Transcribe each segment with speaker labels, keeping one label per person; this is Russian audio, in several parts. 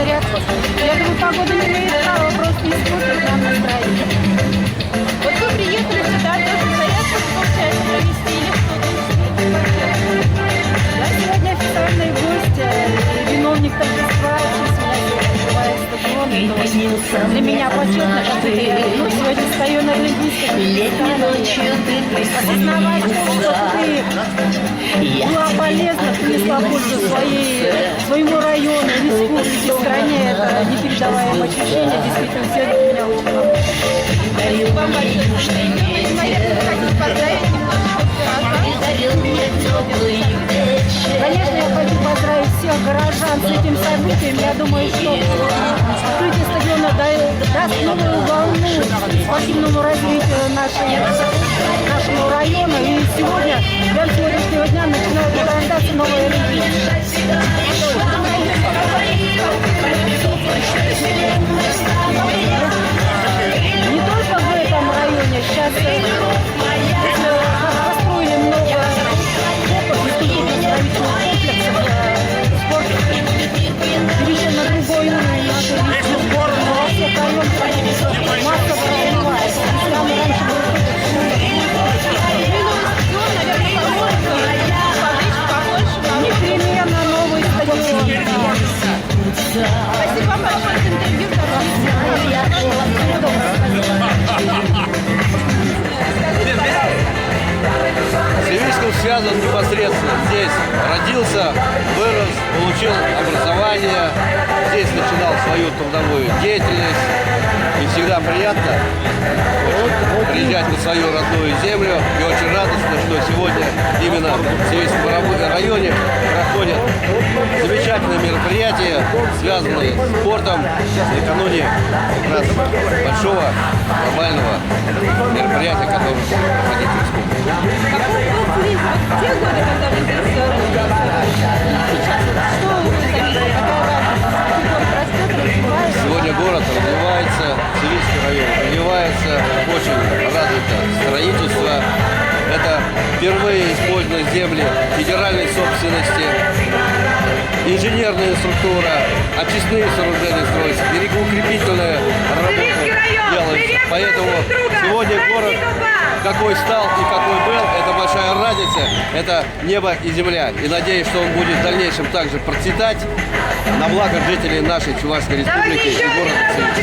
Speaker 1: зарядку. Я думаю, погода не имеет права просто испортить нам настроение. Вот вы приехали сюда, тоже зарядку, получается, провести или кто-то? Да, сегодня официальный гость, виновник торжества, открывает стадион. Для меня почетно, что я сегодня стою на Олимпийском пьедестале. Осознавать, что ты была полезна, принесла пользу своему району, республике, стране. Это непередаваемое ощущение. Действительно, сегодня для меня очень много. Спасибо вам большое. Наверное, вы хотите поздравить Конечно, я хочу поздравить всех горожан с этим событием. Я думаю, что открытие стадиона даст новую волну спортивному развитию нашему району. И сегодня, для сегодняшнего дня, начинают зарождаться новые олимпийцы. Не только в этом районе. Сейчас построили много спорт перешел на другой уровень нашей личной сборы, но во всех районах массово развивается. Самый раньше был непременно новый стадион. Спасибо вам большое за интервью.
Speaker 2: С Цивильском связан непосредственно. Здесь родился, вырос, получил образование, здесь начинал свою трудовую деятельность. И всегда приятно приезжать на свою родную землю. И очень радостно, что сегодня именно в Цивильском районе проходят замечательные мероприятия, связанные с спортом, накануне как раз большого глобального мероприятия, которое будет проходить в республике.
Speaker 1: Те годы, когда вы здесь сейчас что вы заметили?
Speaker 2: Сегодня город развивается, Цивильский район развивается, очень развито строительство. Это впервые использованы земли федеральной собственности, инженерная структура, очистные сооружения строятся, берегоукрепительная работа делается. Поэтому сегодня город какой стал и какой был, это большая разница, это небо и земля. И надеюсь, что он будет в дальнейшем также процветать на благо жителей нашей Чувашской республики и города Цивильска.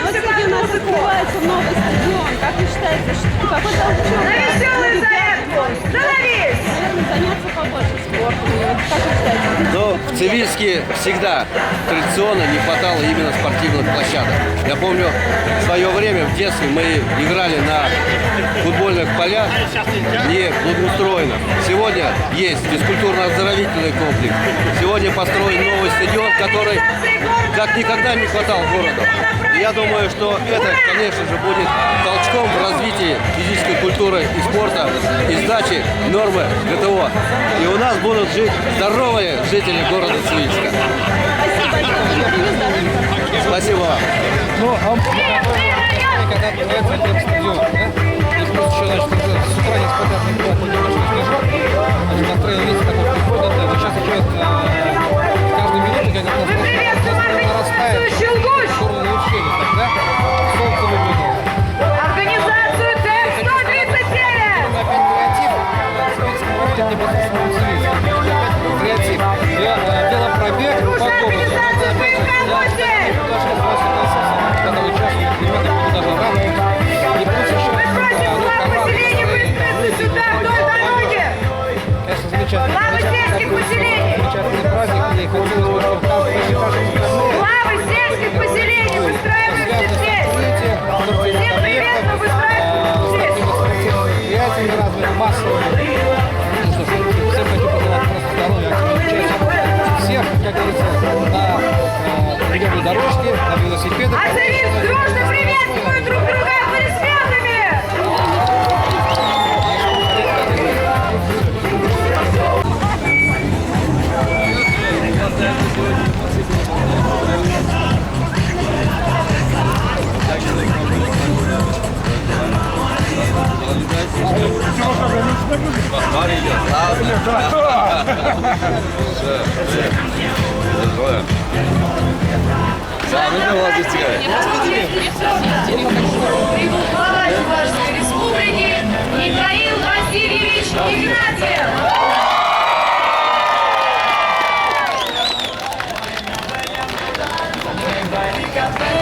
Speaker 1: Вот сегодня у нас открывается новый стадион. Как вы считаете, что какой толчок?
Speaker 3: На веселую зарядку! Становись!
Speaker 1: Наверное, заняться побольше спортом. Как вы считаете?
Speaker 2: Но в Цивильске всегда традиционно не хватало именно спортивных площадок. Я помню, в свое время, в детстве, мы играли на футбольных полях, не благоустроено. Сегодня есть физкультурно-оздоровительный комплекс. Сегодня построен новый стадион, который как никогда не хватал городу. И я думаю, что это, конечно же, будет толчком в развитии физической культуры и спорта, и сдачи нормы ГТО. И у нас будут жить здоровые жители города Цивильска. Спасибо вам.
Speaker 4: Ну, когда открывается этот стадион, да? Здесь просто еще, значит, с утра неспокойно было немножко снежок. Значит, настроил весь такой приходит, да, сейчас идет каждую минуту, как у нас нарастает горное ущелье, так, да? Солнце выглянуло.
Speaker 3: Организацию ТЭК-139!
Speaker 4: Опять креатив, непосредственно в Цивильске. Опять креатив. Велопробег по городу. Когда участвуют ребята, будут даже рады. И плюс еще
Speaker 3: сюда, вдоль дороги!
Speaker 4: конечно, замечательно.
Speaker 3: Главы сельских поселений!
Speaker 4: Замечательный праздник, и хотелось бы, чтобы каждый
Speaker 3: Главы сельских поселений выстраиваются здесь! Всем привет, мы выстраиваемся здесь!
Speaker 4: мероприятиями разными, массовыми. Ну что ж, всем хочу пожелать просто здоровья, активного участия. Всех, как говорится, на беговой дорожке, на велосипедах.
Speaker 3: А Цивильск дружно приветствуют друг друга аплодисментами! Глава Чувашской Республики Михаил Васильевич Игнатьев.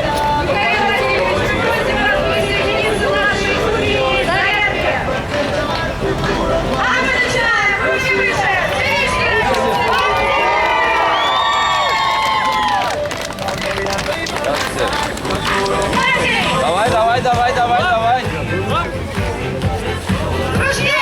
Speaker 3: Михаил Васильевич, просим вас присоединиться к нашей истории зарядки. А мы начинаем. Руки выше. Стрички.
Speaker 5: Давай, давай, давай, давай, давай.
Speaker 3: Ружье.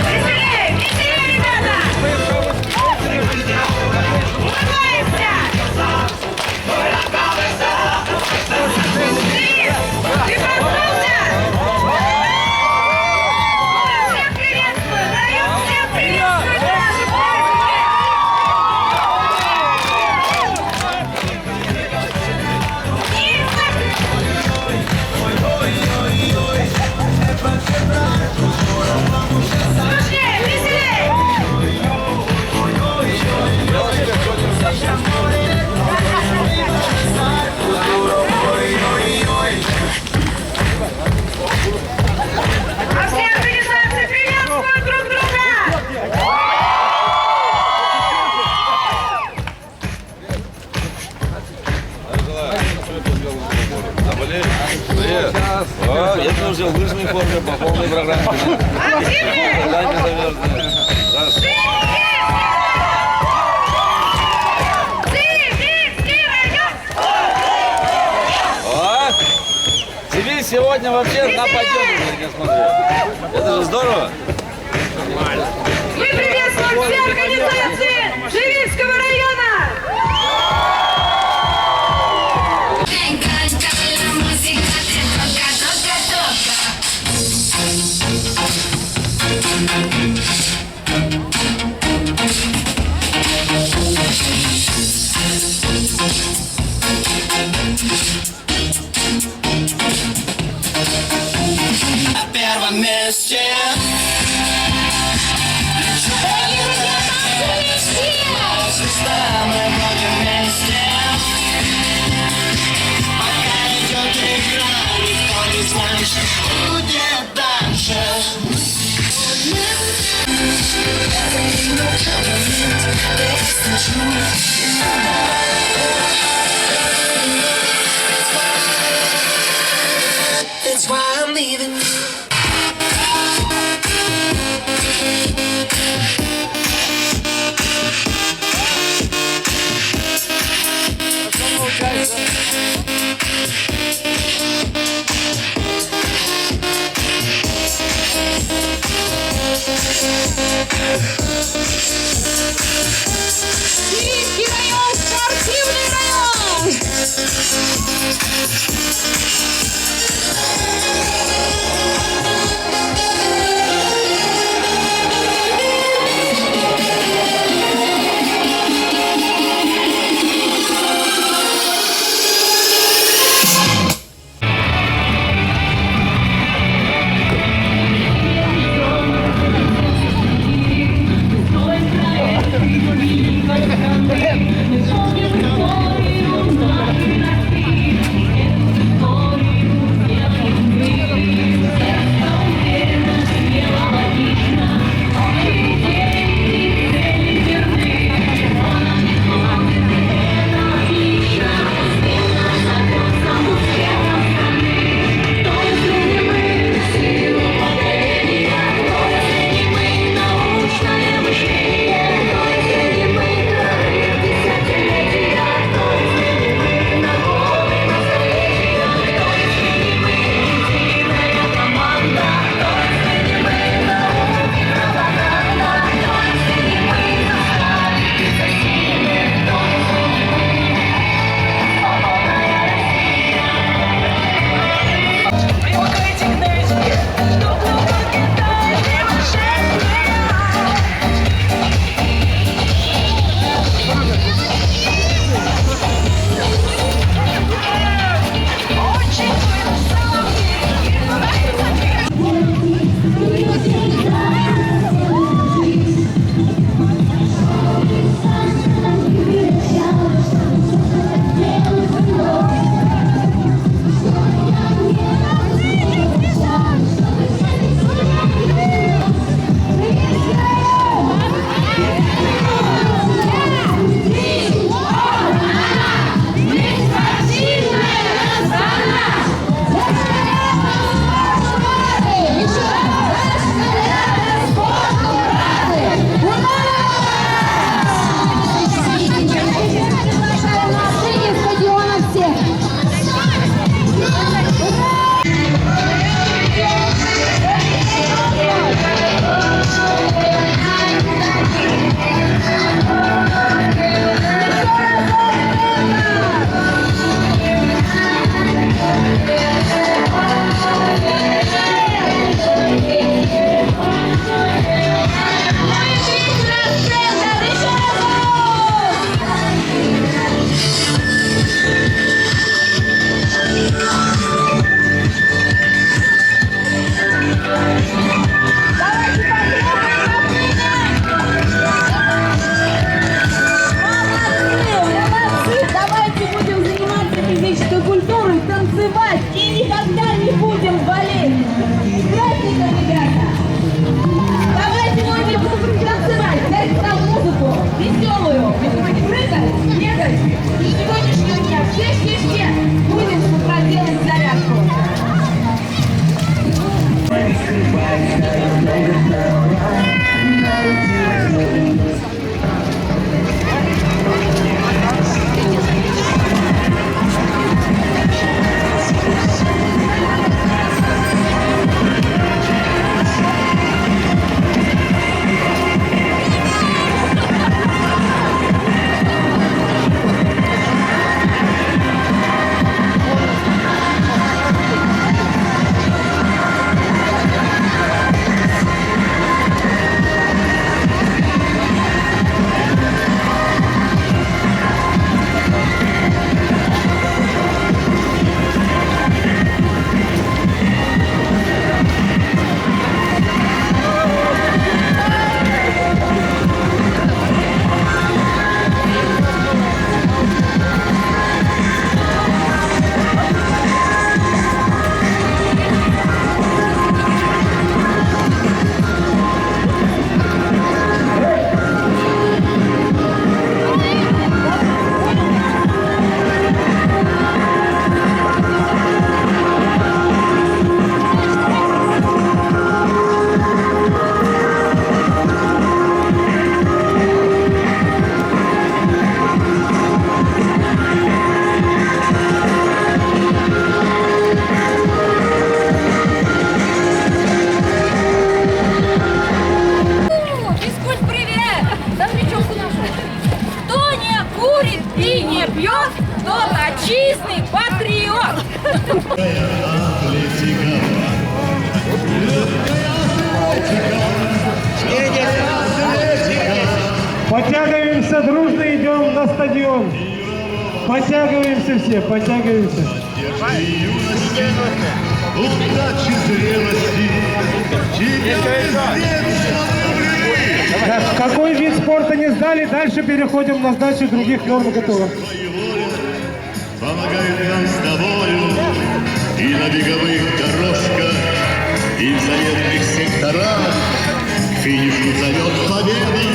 Speaker 3: Веселее, веселее, ребята. Улыбаемся. Денис, ты проснулся? Всех приветствую, даем всех приветствую на нашем празднике. Дружнее, веселее. А все организации приветствуют друг друга!
Speaker 5: Привет. О, я тоже взял в лыжной форме по полной программе.
Speaker 3: Активнее!
Speaker 5: Задание завязано.
Speaker 3: Сибирский район!
Speaker 5: О! Сибирь сегодня вообще на подъеме, я смотрю. Это же здорово.
Speaker 3: Мы приветствуем все организации Сибирского района!
Speaker 6: На первом месте. Звезда, мы вроде вместе. Пока идет игра, никто не знает, что будет дальше. That's why I'm leaving.
Speaker 3: Сибирский район, спортивный район! Вітчизни, патріот!
Speaker 7: Подтягиваемся, дружно идем на стадион. Подтягиваемся все, подтягиваемся.
Speaker 6: Удачи зрелости,
Speaker 7: Так, какой вид спорта не сдали, дальше переходим на сдачу других норм готовых.
Speaker 6: помогают нам с тобою и на беговых дорожках, и в заветных секторах. К финишу зовет победа,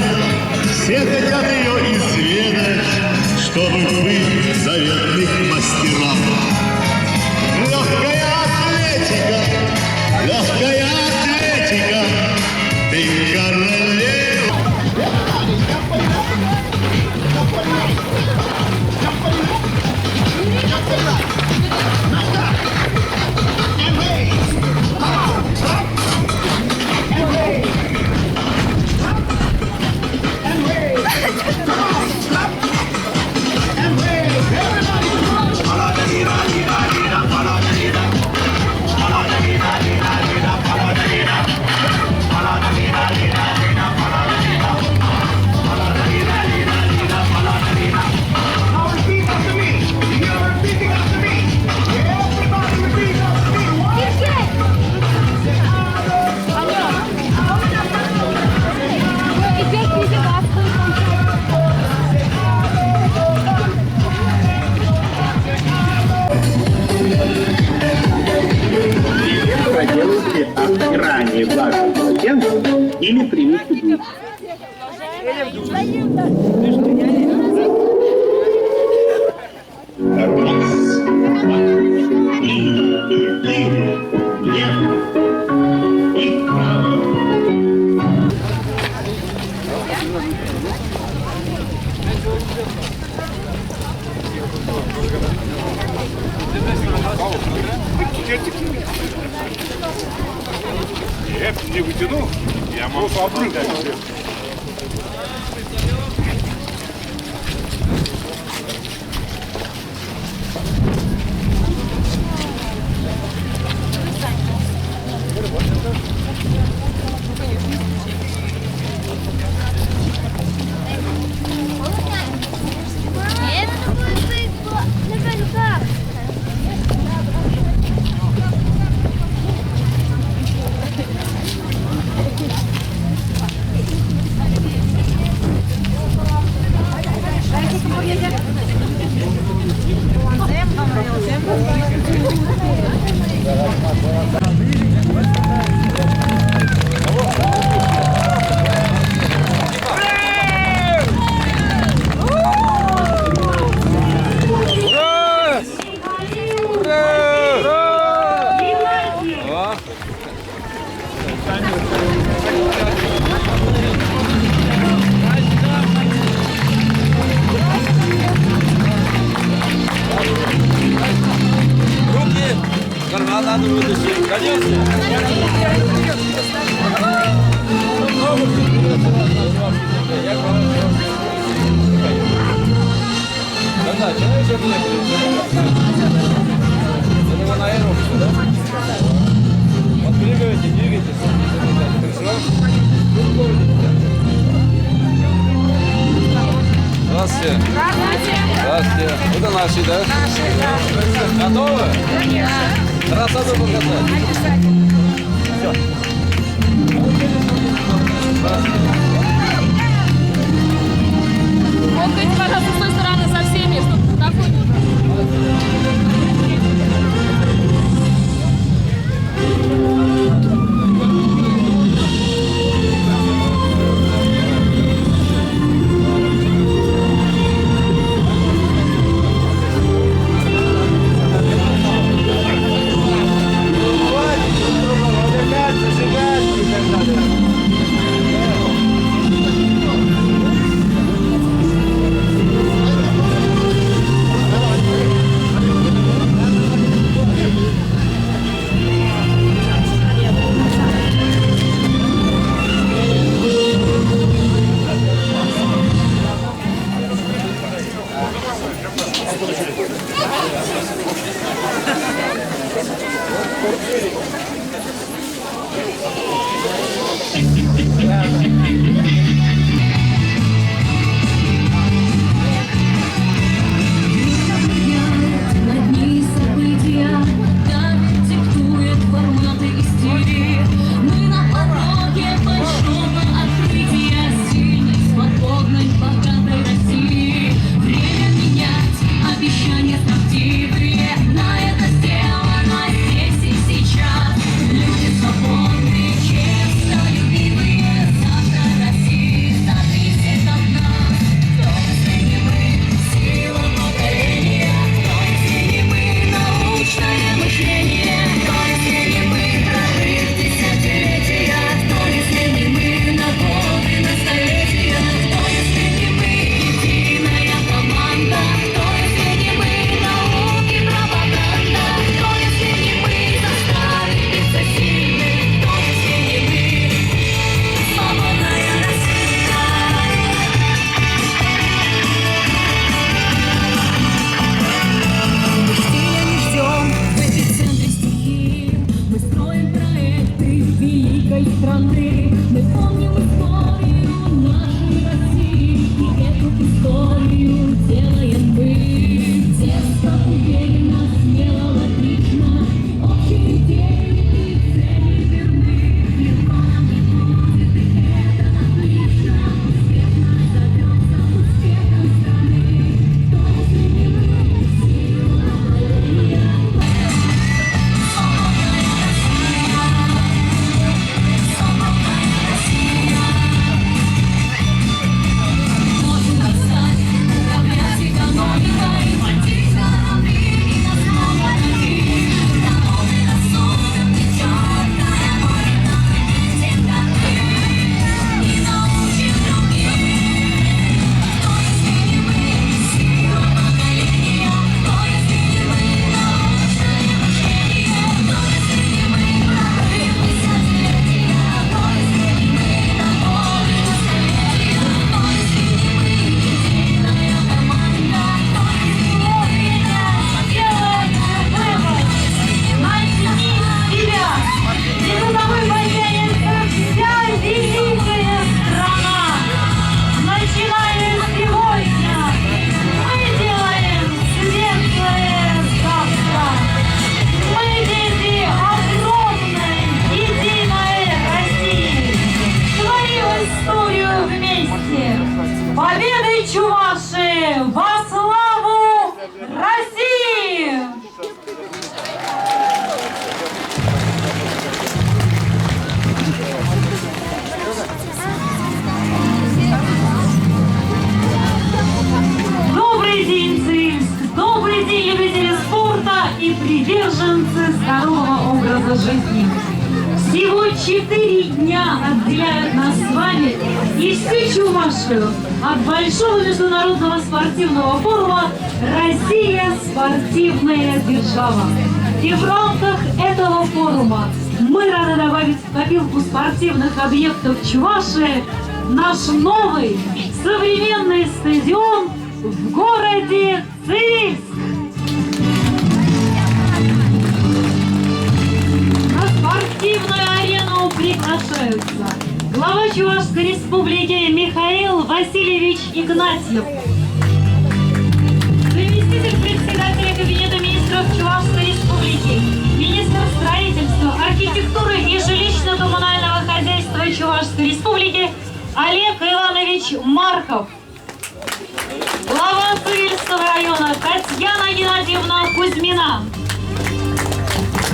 Speaker 6: все хотят ее изведать, чтобы быть заветных мастерах. Легкая атлетика, ты королева.
Speaker 8: Проделайте обтирание влажным полотенцем или примите душ.
Speaker 6: Раз, два, три, четыре, лево и вправо.
Speaker 9: Я не вытяну, я могу попрыгать.
Speaker 5: Надо вытащить, конечно. Да, человек же это его на аэробику, да? Вот двигаете, двигаетесь. Хорошо? Здравствуйте. Здравствуйте. Это наши, да? Наши. Готовы? Конечно. Красоту показать. Все.
Speaker 1: Фоткайте, пожалуйста, с той стороны со всеми, чтобы на фоне.
Speaker 10: года отделяют нас с вами и всю Чувашию от большого международного спортивного форума «Россия – спортивная держава». И в рамках этого форума мы рады добавить в копилку спортивных объектов Чувашии наш новый современный стадион в городе Цивильск. На спортивную арену приглашаются глава Чувашской республики Михаил Васильевич Игнатьев, заместитель председателя Кабинета министров Чувашской республики, министр строительства, архитектуры и жилищно-коммунального хозяйства Чувашской республики Олег Иванович Марков, глава Цивильского района Татьяна Геннадьевна Кузьмина,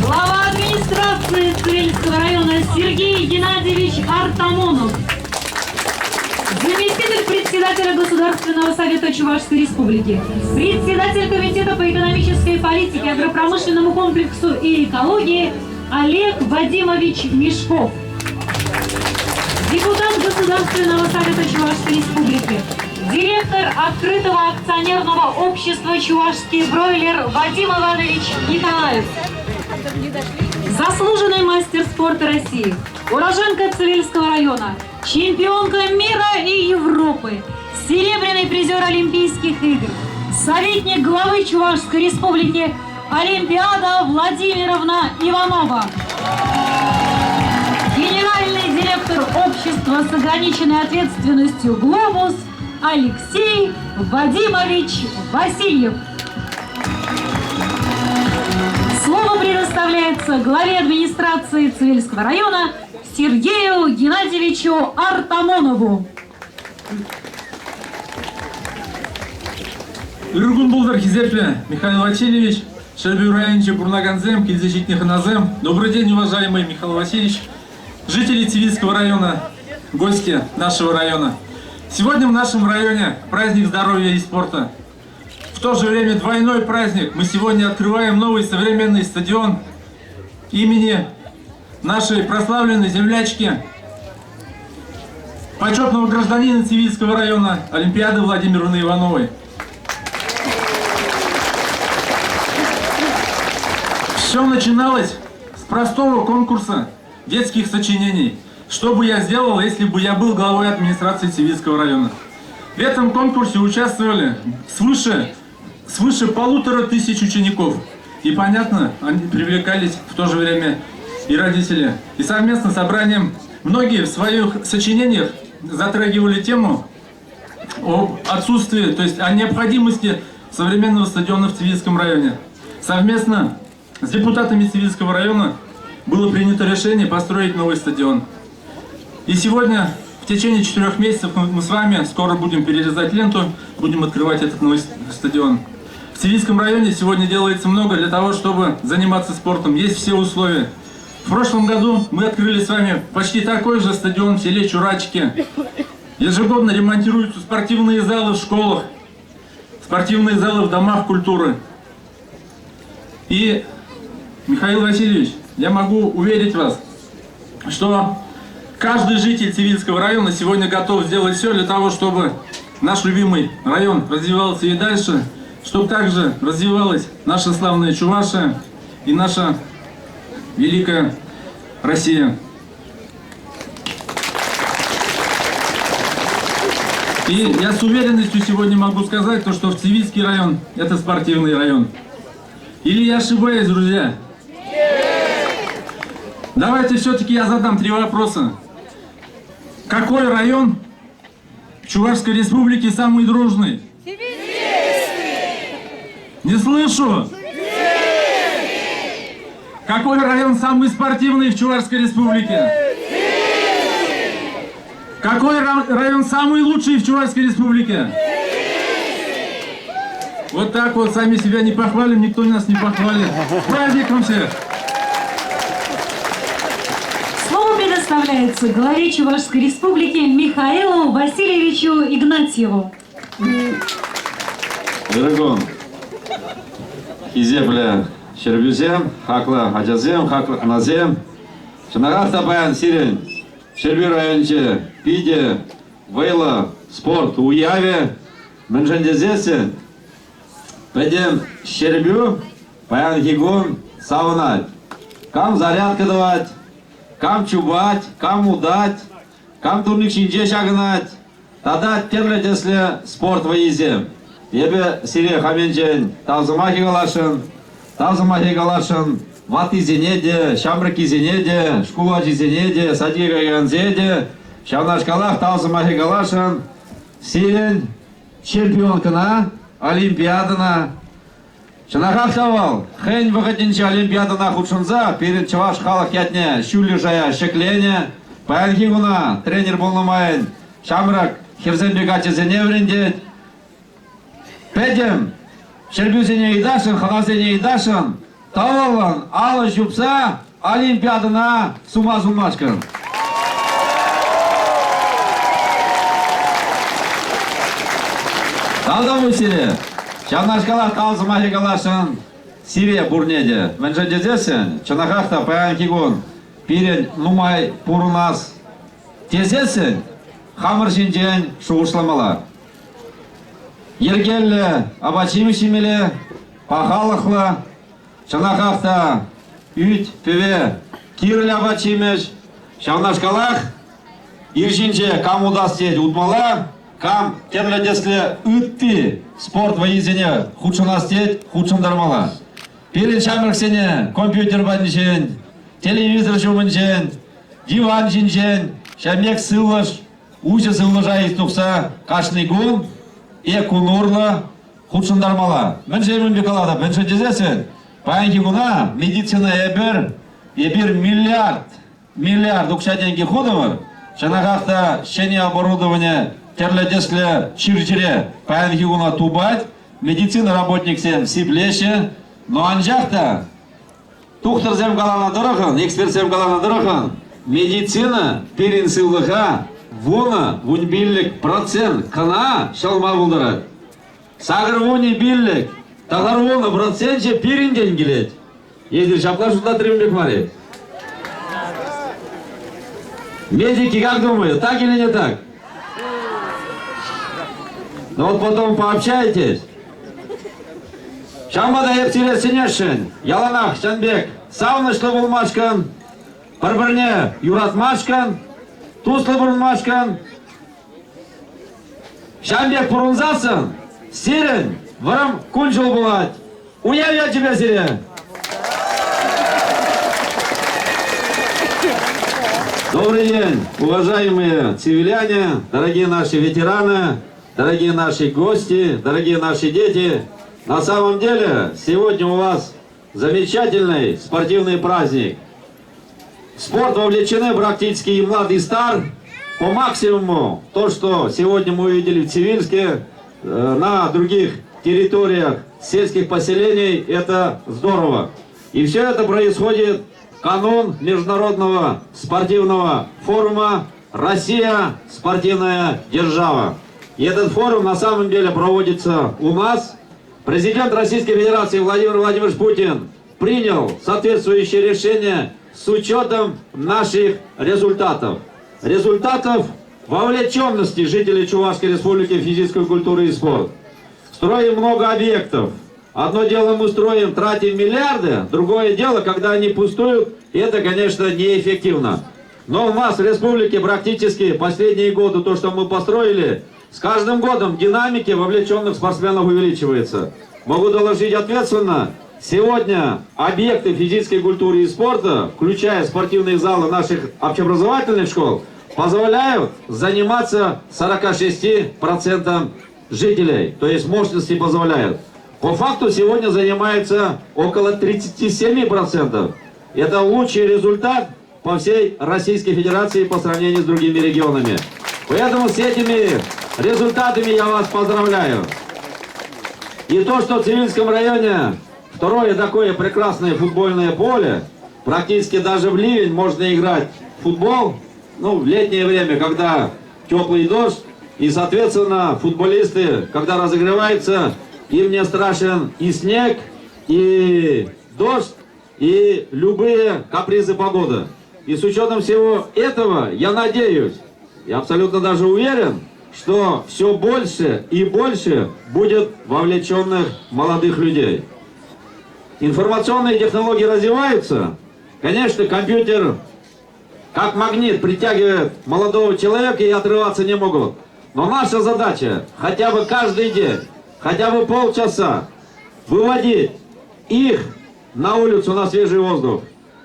Speaker 10: глава администрации Цивильского района Сергей Геннадьевич Артамонов, заместитель председателя Государственного совета Чувашской республики, председатель комитета по экономической политике, агропромышленному комплексу и экологии Олег Вадимович Мешков, депутат Государственного совета Чувашской республики, директор открытого акционерного общества «Чувашский бройлер» Вадим Иванович Николаев, заслуженный мастер спорта России, уроженка Цивильского района, чемпионка мира и Европы, серебряный призер Олимпийских игр, советник главы Чувашской республики Олимпиада Владимировна Иванова, генеральный директор общества с ограниченной ответственностью «Глобус» Алексей Вадимович Васильев. Слово предоставляется главе администрации Цивильского района Сергею Геннадьевичу Артамонову.
Speaker 11: Үргін бұлдар Хизепле Михаил Васильевич, Шербю районче Бурнаганзем, Кильзащитник Назем. Добрый день, уважаемый Михаил Васильевич, жители Цивильского района, гости нашего района. Сегодня в нашем районе праздник здоровья и спорта. В то же время двойной праздник. Мы сегодня открываем новый современный стадион имени нашей прославленной землячки, почетного гражданина Цивильского района Олимпиады Владимировны Ивановой. Все начиналось с простого конкурса детских сочинений. Что бы я сделал, если бы я был главой администрации Цивильского района? В этом конкурсе участвовали свыше 1500 учеников. И понятно, они привлекались в то же время и родители. И совместно с собранием многие в своих сочинениях затрагивали тему об отсутствии, то есть о необходимости современного стадиона в Цивильском районе. Совместно с депутатами Цивильского района было принято решение построить новый стадион. И сегодня, в течение 4 месяцев, мы с вами скоро будем перерезать ленту, будем открывать этот новый стадион. В Цивильском районе сегодня делается много для того, чтобы заниматься спортом. Есть все условия. В прошлом году мы открыли с вами почти такой же стадион в селе Чурачки. Ежегодно ремонтируются спортивные залы в школах, спортивные залы в домах культуры. И, Михаил Васильевич, я могу уверить вас, что каждый житель Цивильского района сегодня готов сделать все для того, чтобы наш любимый район развивался и дальше, чтобы также развивалась наша славная Чувашия и наша великая Россия. И я с уверенностью сегодня могу сказать, что в Цивильский район – это спортивный район. Или я ошибаюсь, друзья? Давайте все-таки я задам 3 вопроса. Какой район в Чувашской республике самый дружный? Не слышу. Какой район самый спортивный в Чувашской республике? Какой район самый лучший в Чувашской республике? Вот так вот, сами себя не похвалим, никто нас не похвалит. С праздником всех!
Speaker 10: Слово предоставляется главе Чувашской республики Михаилу Васильевичу Игнатьеву.
Speaker 12: Дорогой Хизепле Шербюзем, Хакла Хаджазем, Хакла Аназем, Шанагар Табаян Сирен, Şerbi rayonche pide vayla sport uyavi menjendezesi pedem Şerbю паян хигун савнать. Кам зарядка давать, кам чубать, кам удать, кам турник шинже шагнать. Тогда терлет, если спорт выездем. Ебе сире хаменчен тавзымахи галашын, ват изенеде, шамрак изенеде, шкулач изенеде, садига ганзеде, шавнашкалах тавзымахи галашын, сирен чемпионкана, олимпиадана. Шанахах тавал, хэнь выходинче олимпиадана худшынза, перед чаваш халах ятне, шюли жая шеклене, паянхигуна, тренер болнамайын, шамрак херзенбегаче зеневрендет. Педем, Шербюзене идашын, ханазене идашын, тавалан, алы жупса, олимпиадана сума-зумашкан. Талдам усиле. Шанашкала талзымахи галашын Сирия бурнеде. Менжедезесен, чанахахта паянкигун, пирен нумай пурунас. Тезесен, хамыр жинжен шуғышламала. Ергелле, абачимишимеле, пахалықлы, чанахахта үйт, певе, кирлі абачимеш, шанашкалах, иржинже кам удас дед удмала, кам терледесле ütти спорт воизене худшынас дед худшындармала. Перед шамырксене компьютер банжен, телевизор жумынжен, диван жинжен, шамек сылыш, ужы сылыжа истукса кашный гун, экунурлы худшындармала. Мен жемін бекалада, мен жедезесен, паянки гуна медицина ебір миллиард укша деньги худовар, шанахахта шене оборудование терледесле чирчире паянки гуна тубать, медицина работник сен сиплеше, но анжахта тухтар зем галана дырыхын, эксперт зем галана дырыхын, медицина перин сылыха вуна вунбиллик процент кана шалма булдырат. Сагыр вуни биллик, тагар вуна процентче перин ден келет. Ездер шапка шуда трембек мари. Медики как думают, так или не так? Ну вот потом пообщайтесь. Шамбада епсиле синешин, яланах, шанбек, саунышлы булмашкан, бір-біріне юратмашкан, туслы бұрынмашкан, шанбек бұрынзасын, сирен, вырым күнжыл булат. Уявя тебе, сире! Добрый день, уважаемые цивиляне, дорогие наши ветераны, дорогие наши гости, дорогие наши дети. На самом деле, сегодня у вас замечательный спортивный праздник. В спорт вовлечены практически и млад, и стар. По максимуму, то, что сегодня мы увидели в Цивильске, на других территориях сельских поселений, это здорово. И все это происходит в канун международного спортивного форума «Россия – спортивная держава». И этот форум на самом деле проводится у нас. Президент Российской Федерации Владимир Владимирович Путин принял соответствующее решение с учетом наших результатов. Результатов вовлеченности жителей Чувашской Республики в физическую культуру и спорт. Строим много объектов. Одно дело мы строим, тратим миллиарды, другое дело, когда они пустуют, и это, конечно, неэффективно. Но у нас в республике практически последние годы то, что мы построили, с каждым годом динамики вовлеченных спортсменов увеличивается. Могу доложить ответственно, сегодня объекты физической культуры и спорта, включая спортивные залы наших общеобразовательных школ, позволяют заниматься 46% жителей, то есть мощности позволяют. По факту сегодня занимается около 37%. Это лучший результат по всей Российской Федерации по сравнению с другими регионами. Поэтому с этими результатами я вас поздравляю. И то, что в Цивильском районе второе такое прекрасное футбольное поле, практически даже в ливень можно играть в футбол, ну, в летнее время, когда теплый дождь, и, соответственно, футболисты, когда разогреваются, им не страшен и снег, и дождь, и любые капризы погоды. И с учетом всего этого, я надеюсь, я абсолютно даже уверен, что все больше и больше будет вовлеченных молодых людей. Информационные технологии развиваются. Конечно, компьютер как магнит притягивает молодого человека и отрываться не могут. Но наша задача хотя бы каждый день, хотя бы полчаса выводить их на улицу, на свежий воздух.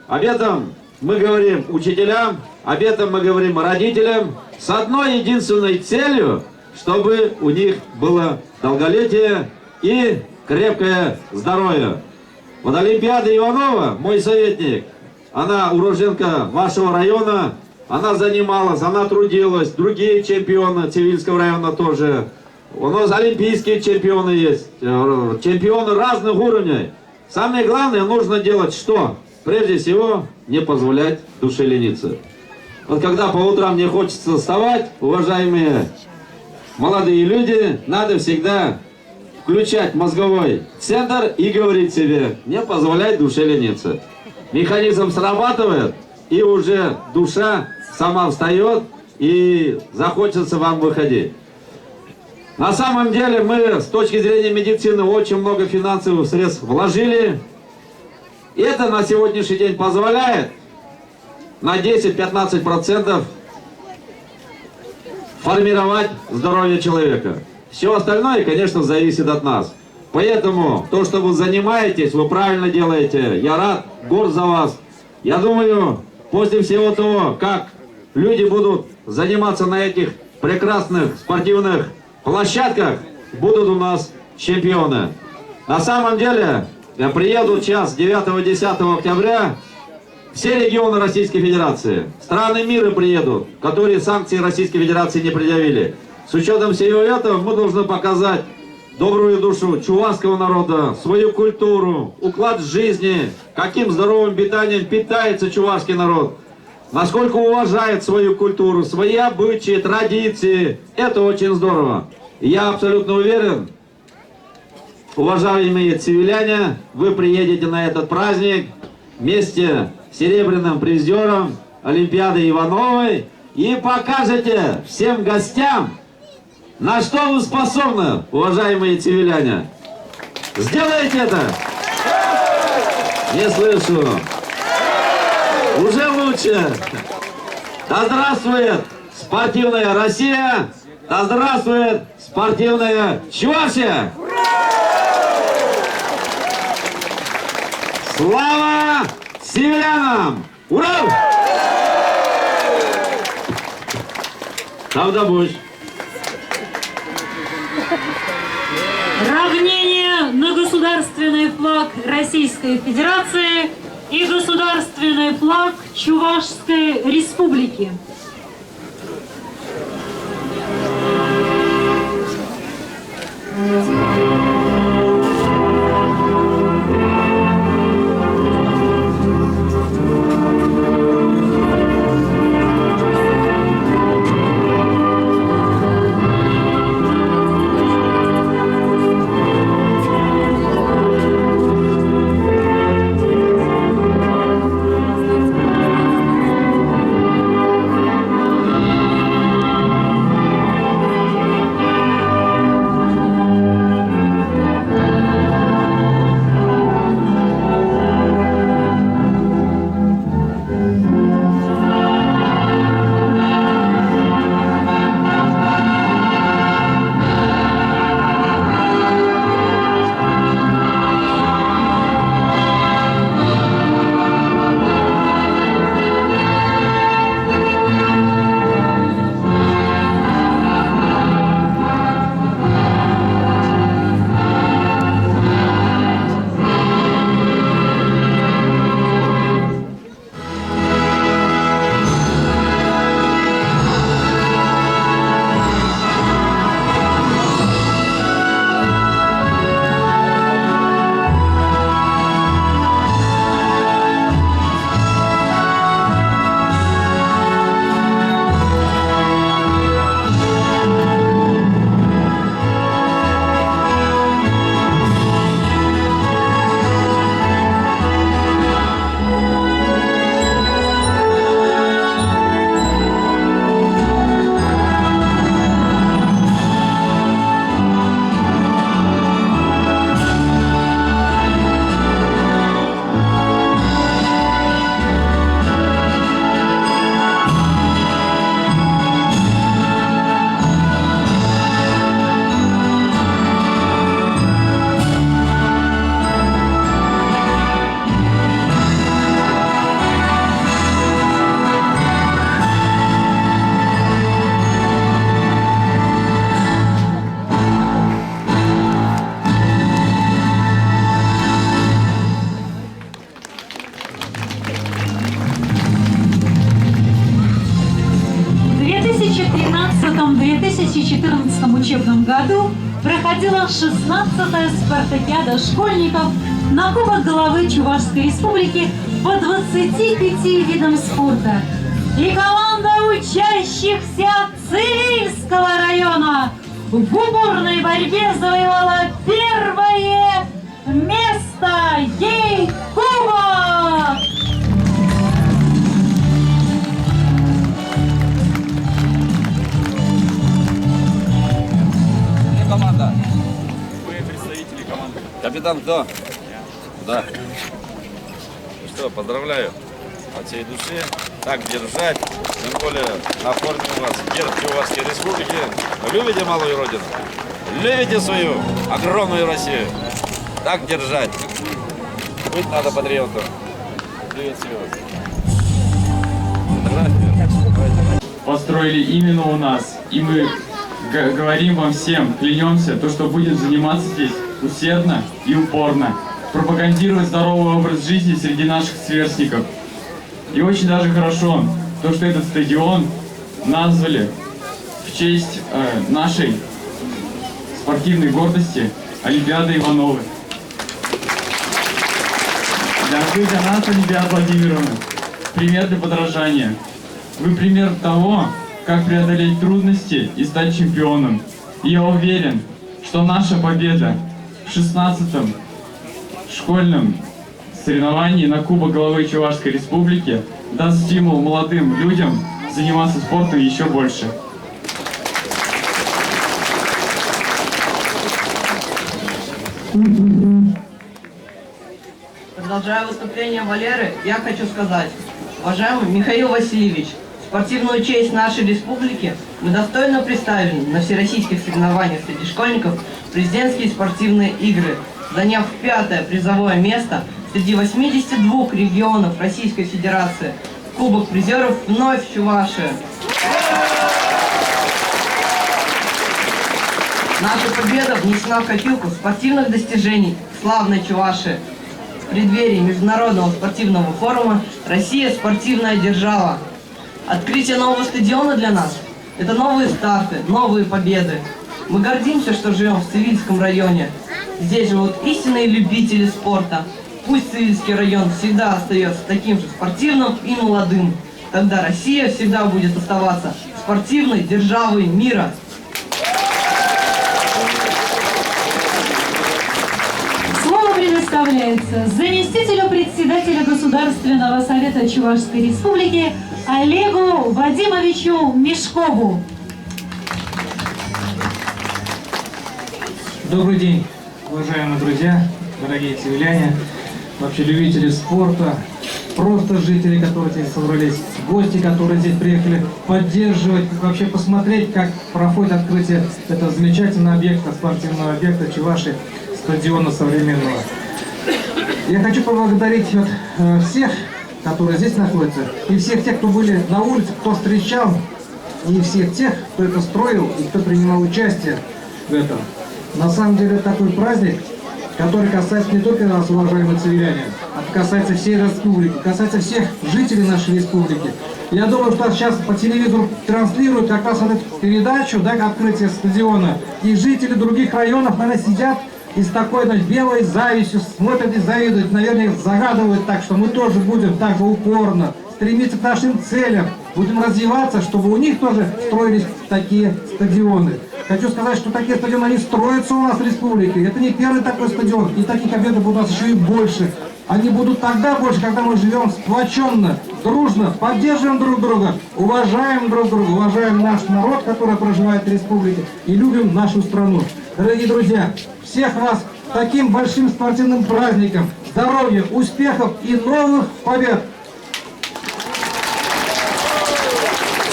Speaker 12: Об этом мы говорим учителям, об этом мы говорим родителям с одной единственной целью, чтобы у них было долголетие и крепкое здоровье. Вот Олимпиада Иванова, мой советник, она уроженка вашего района, она занималась, она трудилась, другие чемпионы Цивильского района тоже. У нас олимпийские чемпионы есть, чемпионы разных уровней. Самое главное, нужно делать что? Прежде всего, не позволять душе лениться. Вот когда по утрам не хочется вставать, уважаемые молодые люди, надо всегда включать мозговой центр и говорить себе, не позволять душе лениться. Механизм срабатывает, и уже душа сама встает, и захочется вам выходить. На самом деле мы с точки зрения медицины очень много финансовых средств вложили. Это на сегодняшний день позволяет на 10-15% формировать здоровье человека. Все остальное, конечно, зависит от нас. Поэтому то, что вы занимаетесь, вы правильно делаете. Я рад, горд за вас. Я думаю, после всего того, как люди будут заниматься на этих прекрасных спортивных площадках, будут у нас чемпионы. На самом деле, приедут сейчас 9-10 октября все регионы Российской Федерации. Страны мира приедут, которые санкции Российской Федерации не предъявили. С учетом всего этого мы должны показать добрую душу чувашского народа, свою культуру, уклад жизни, каким здоровым питанием питается чувашский народ, насколько уважает свою культуру, свои обычаи, традиции. Это очень здорово. И я абсолютно уверен, уважаемые цивиляне, вы приедете на этот праздник вместе с серебряным призером Олимпиады Ивановой и покажете всем гостям, на что вы способны, уважаемые цивиляне. Сделаете это? Не слышу. Уже лучше. Да здравствует спортивная Россия! Да здравствует спортивная Чувашия! Слава северянам! Ура! Тавдабуш!
Speaker 10: Равнение на государственный флаг Российской Федерации и государственный флаг Чувашской Республики. 2014 учебном году проходила 16-я спартакиада школьников на Кубок Головы Чувашской Республики по 25 видам спорта. И команда учащихся Цивильского района в упорной борьбе завоевала первое место. Ей кубок!
Speaker 5: Где команда?
Speaker 9: Вы представители команды.
Speaker 5: Капитан кто? Да. Ну что, поздравляю от всей души. Так держать. Тем более на форме у вас герб Чувашской Республики. Любите малую родину? Любите свою огромную Россию? Так держать. Быть надо патриотом. Привет, Серега.
Speaker 11: Построили именно у нас. И мы говорим вам всем, клянемся, то, что будем заниматься здесь усердно и упорно. Пропагандировать здоровый образ жизни среди наших сверстников. И очень даже хорошо, то, что этот стадион назвали в честь нашей спортивной гордости Олимпиады Ивановой. Для нас, Олимпиада Владимировна, пример для подражания. Вы пример того, как преодолеть трудности и стать чемпионом. И я уверен, что наша победа в 16-м школьном соревновании на Кубок Головы Чувашской Республики даст стимул молодым людям заниматься спортом еще больше.
Speaker 13: Продолжая выступление Валеры, я хочу сказать: уважаемый Михаил Васильевич, спортивную честь нашей республики мы достойно представили на всероссийских соревнованиях среди школьников президентские спортивные игры, заняв 5-е призовое место среди 82 регионов Российской Федерации. Кубок призеров вновь Чувашия. Наша победа внесена в копилку спортивных достижений славной Чувашии. В преддверии Международного спортивного форума «Россия – спортивная держава». Открытие нового стадиона для нас – это новые старты, новые победы. Мы гордимся, что живем в Цивильском районе. Здесь живут истинные любители спорта. Пусть Цивильский район всегда остается таким же спортивным и молодым. Тогда Россия всегда будет оставаться спортивной державой мира.
Speaker 10: Слово предоставляется заместителю председателя Государственного совета Чувашской Республики Олегу Вадимовичу Мешкову.
Speaker 7: Добрый день, уважаемые друзья, дорогие цивиляне, вообще любители спорта, просто жители, которые здесь собрались, гости, которые здесь приехали поддерживать, вообще посмотреть, как проходит открытие этого замечательного объекта, спортивного объекта Чувашии, стадиона современного. Я хочу поблагодарить всех, которые здесь находятся, и всех тех, кто были на улице, кто встречал, и всех тех, кто это строил и кто принимал участие в этом. На самом деле такой праздник, который касается не только нас, уважаемые цивиляне, а касается всей республики, касается всех жителей нашей республики. Я думаю, что сейчас по телевизору транслируют как раз вот эту передачу, да, открытие стадиона. И жители других районов, наверное, сидят и с такой, значит, белой завистью смотрят и завидуют, наверное, загадывают так, что мы тоже будем так же упорно стремиться к нашим целям, будем развиваться, чтобы у них тоже строились такие стадионы. Хочу сказать, что такие стадионы, они строятся у нас в республике. Это не первый такой стадион, и таких объектов у нас еще и больше. Они будут тогда больше, когда мы живем сплоченно, дружно, поддерживаем друг друга, уважаем друг друга, уважаем наш народ, который проживает в республике, и любим нашу страну. Дорогие друзья, всех вас с таким большим спортивным праздником, здоровья, успехов и новых побед!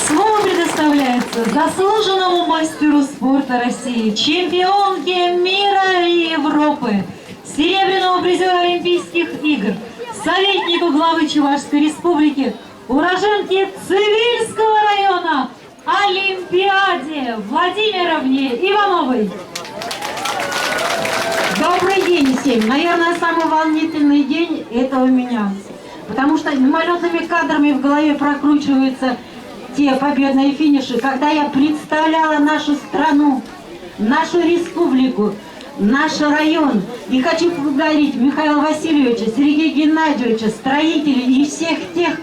Speaker 10: Слово предоставляется заслуженному мастеру спорта России, чемпионке мира и Европы, серебряному призеру Олимпийских игр, советнику главы Чувашской Республики, уроженке Цивильского района, Олимпиаде Владимировне Ивановой.
Speaker 14: Добрый день всем. Наверное, самый волнительный день это у меня. Потому что мимолетными кадрами в голове прокручиваются те победные финиши, когда я представляла нашу страну, нашу республику, наш район. И хочу поблагодарить Михаила Васильевича, Сергея Геннадьевича, строителей и всех тех,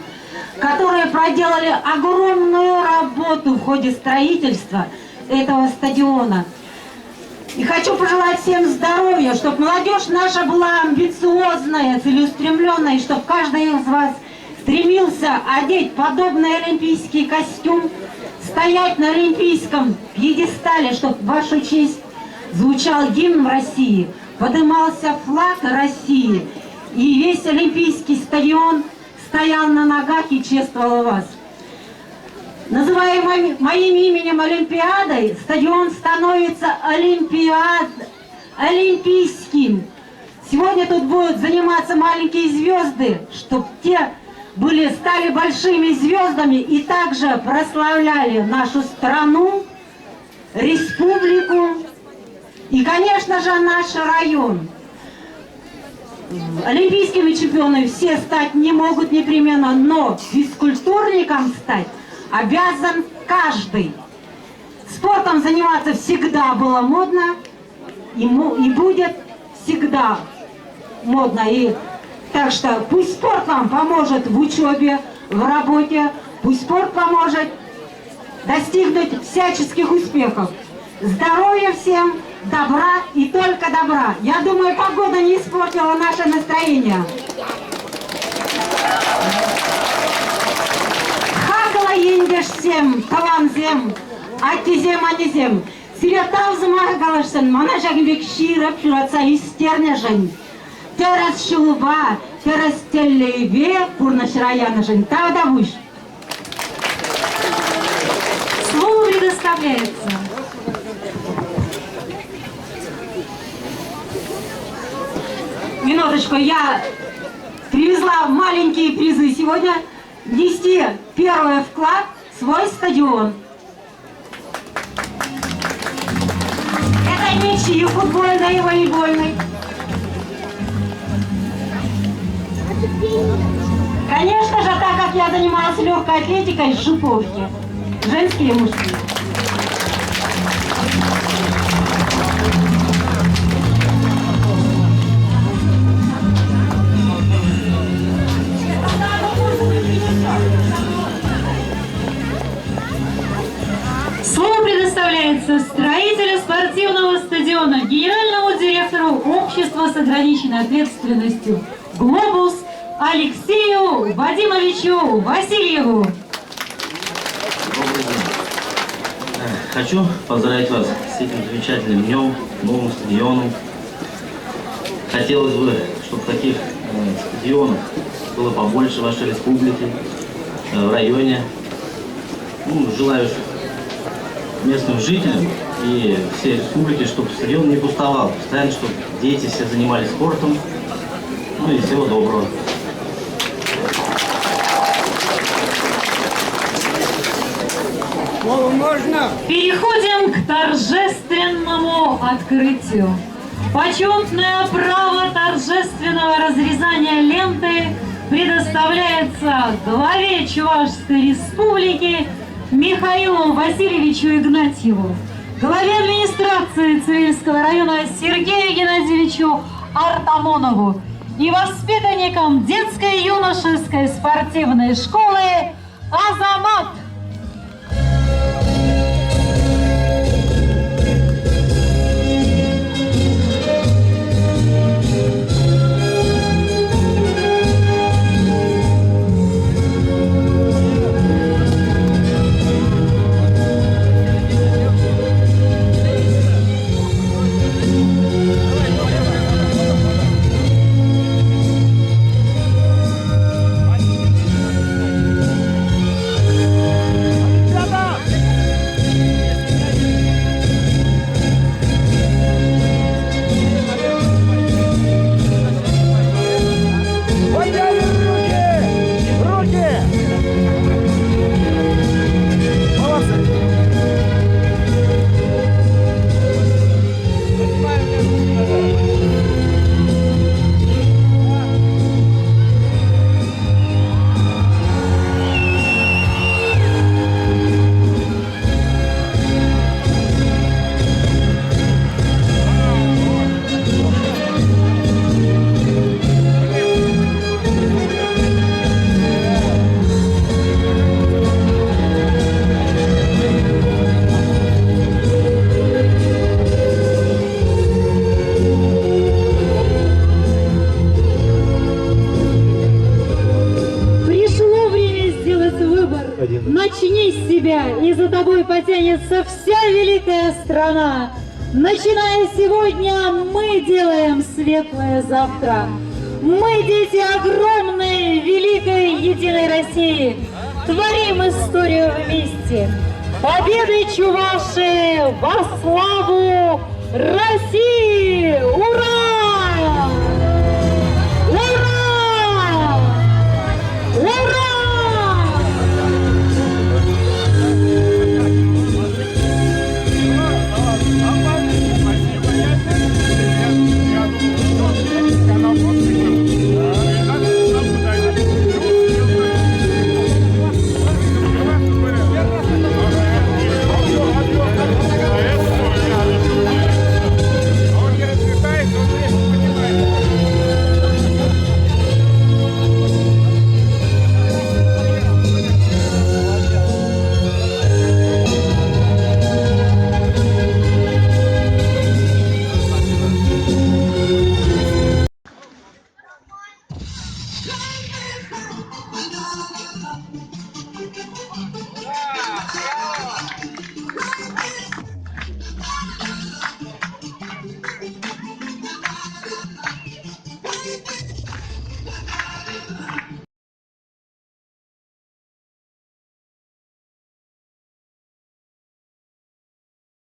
Speaker 14: которые проделали огромную работу в ходе строительства этого стадиона. И хочу пожелать всем здоровья, чтобы молодежь наша была амбициозная, целеустремленная, и чтобы каждый из вас стремился одеть подобный олимпийский костюм, стоять на олимпийском пьедестале, чтобы в вашу честь звучал гимн России, поднимался флаг России, и весь олимпийский стадион стоял на ногах и чествовал вас. Называя моим именем Олимпиадой, стадион становится олимпийским. Сегодня тут будут заниматься маленькие звезды, чтобы те стали большими звездами и также прославляли нашу страну, республику и, конечно же, наш район. Олимпийскими чемпионами все стать не могут непременно, но физкультурником стать обязан каждый. Спортом заниматься всегда было модно и будет всегда модно. И так что пусть спорт вам поможет в учебе, в работе, пусть спорт поможет достигнуть всяческих успехов. Здоровья всем, добра и только добра. Я думаю, погода не испортила наше настроение. Хагала ендеш всем, таланзем, атизем, анизем. Сиретаузым ағалашсын, мана жағынбек шиырып жүратса истернежін. Терас шулуба, терас теллейбе, пурнаш райанышын. Тавда буш.
Speaker 10: Слово предоставляется
Speaker 14: Минуточку, я привезла маленькие призы сегодня внести первый вклад в свой стадион. Это мячи футбольные и волейбольные. Конечно же, так как я занималась легкой атлетикой в Шиповке, женские и мужские.
Speaker 10: Слово предоставляется строителю спортивного стадиона, генеральному директору общества с ограниченной ответственностью «Глобус» Алексею Вадимовичу Васильеву.
Speaker 15: Добрый день. Хочу поздравить вас с этим замечательным днем, новым стадионом. Хотелось бы, чтобы таких стадионов было побольше в вашей республике, в районе. Желаю местным жителям и всей республике, чтобы стадион не пустовал, постоянно, чтобы дети все занимались спортом. Ну и всего доброго.
Speaker 10: Переходим к торжественному открытию. Почетное право торжественного разрезания ленты предоставляется главе Чувашской Республики Михаилу Васильевичу Игнатьеву, главе администрации Цивильского района Сергею Геннадьевичу Артамонову и воспитанникам детской и юношеской спортивной школы «Азамат». сходится вся великая страна. Начиная сегодня, мы делаем светлое завтра. Мы дети огромной, великой, единой России. Творим историю вместе. Победы Чуваши во славу России! Ура! Ура! Ура!